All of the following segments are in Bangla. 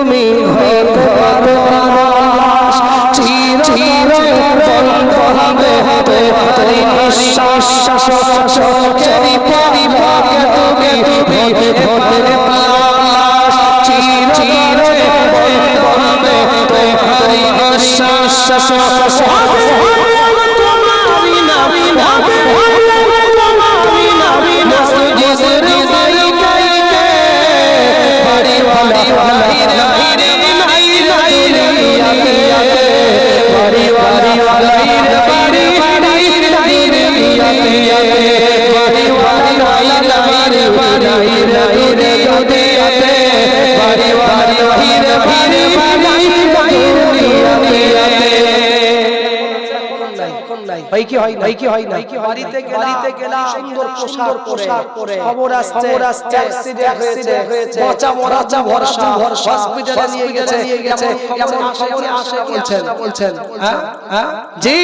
তুমি হতে পারো চির চির বন্ধ হবে তোমারি নিঃশ্বাস চোখেরই পরিভাগে তুমি হতে পারো চির চির বন্ধ হবে তোমারি নিঃশ্বাস তোমারি নামে নামে তোমারি নামে মসজিদের গায়িকা বাড়িওয়ালা বাড়িতে গেলাম সুন্দর পোশাক পরে খবর আসছে অ্যাক্সিডেন্ট হয়েছে বাঁচা মরা ভরসা হসপিটালে নিয়ে গেছে কেমন খবর আসে বলছেন হ্যাঁ জি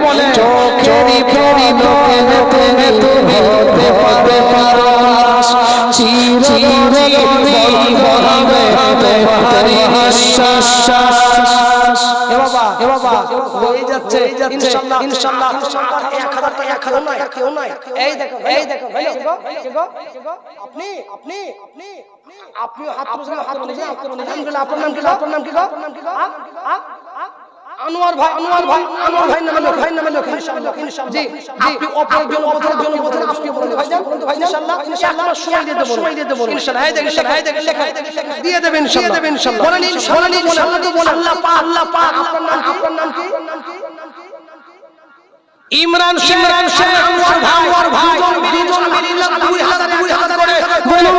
বলে চোখেরই পলকে তুমি হতে পারো চির চির বন্ধ হবে তোমারি নিঃশ্বাস এ বাবা হয়ে যাচ্ছে ইনশাআল্লাহ 1000 টাকা কেউ নয় এই দেখো আপনি হাত তুলে আপনার নাম কি গো আনোয়ার ভাই নামে লোক ইনশাআল্লাহ জি আপনি অপরের জন্য আপনি বলতে ভাই ইনশাআল্লাহ সময় দিতে বলুন ইনশাআল্লাহ এই দেখেন লেখা দিয়ে দেবেন ইনশাআল্লাহ বলেন ইনশাআল্লাহ আল্লাহ পাক আপনার নাম কি ইমরান শেখ আনোয়ার ভাই দুজন মিলে 2000 করে বলুন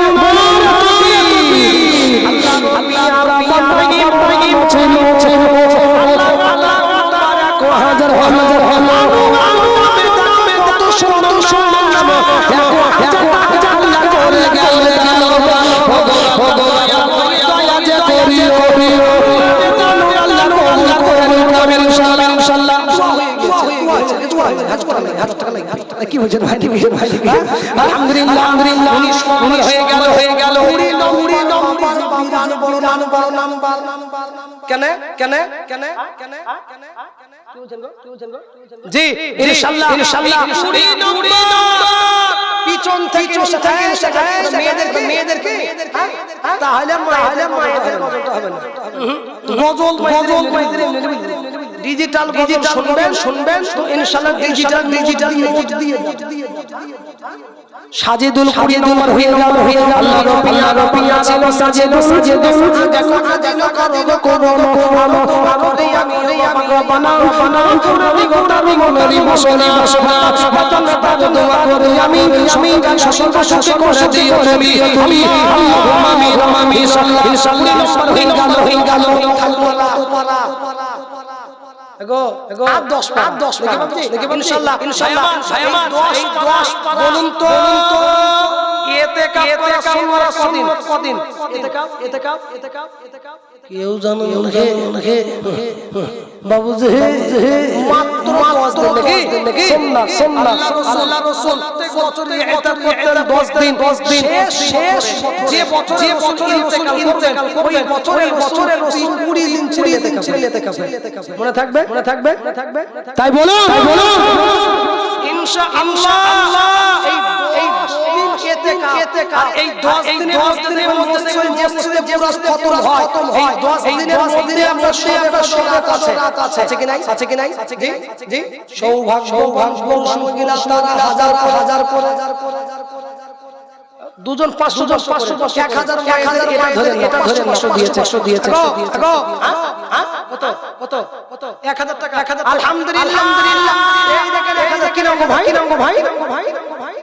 কি বলছেন ভাই আলহামদুলিল্লাহ হয়ে গেল কেন জি ইনশাআল্লাহ পিছন থেকে মেয়েদেরকে তাহলে মায়েদের হবে না গজল ডিজিটাল শুনবেন ইনশাআল্লাহ ডিজিটাল নোট দিয়ে সাজেদুল 20 নম্বর হয়ে গেল আল্লাহ রব্বি ছিল সাজেদুল দেখো আদিনো করো আমি রব্বানা আমি মনেরই বসনা বাতন তার দোয়া করি আমি সুখে করে দিও তুমি আমি সাল্লাল্লাহু হয়ে গেল এগো 10 দেখি ইনশাআল্লাহ বলুন তো কদিন কেউ জানো হে বাবু যে মাত্র 10 দিন নাকি সুন্নাহ আল্লাহ রাসূল প্রত্যেক বছর ইতাকাফ করতেন 10 দিন শেষ যে বছর ইন্তেকাল করতেন ওই বছরের রাসূল 20 দিন ছিলেন ইতাকাফ মনে থাকবে তাই বলো ইনশাআল্লাহ এই এই 10 দিনের মধ্যে যে খতম হয় এই 10 দিনের মধ্যে আমরা রাত আছে কি নাই জি সৌভাগ্য মহিলা তারা হাজার করে দুজন 500 1000 এটা ধরে 500 দিয়েছে কত 1000 টাকা আলহামদুলিল্লাহ এই দেখেন কি নাম গো ভাই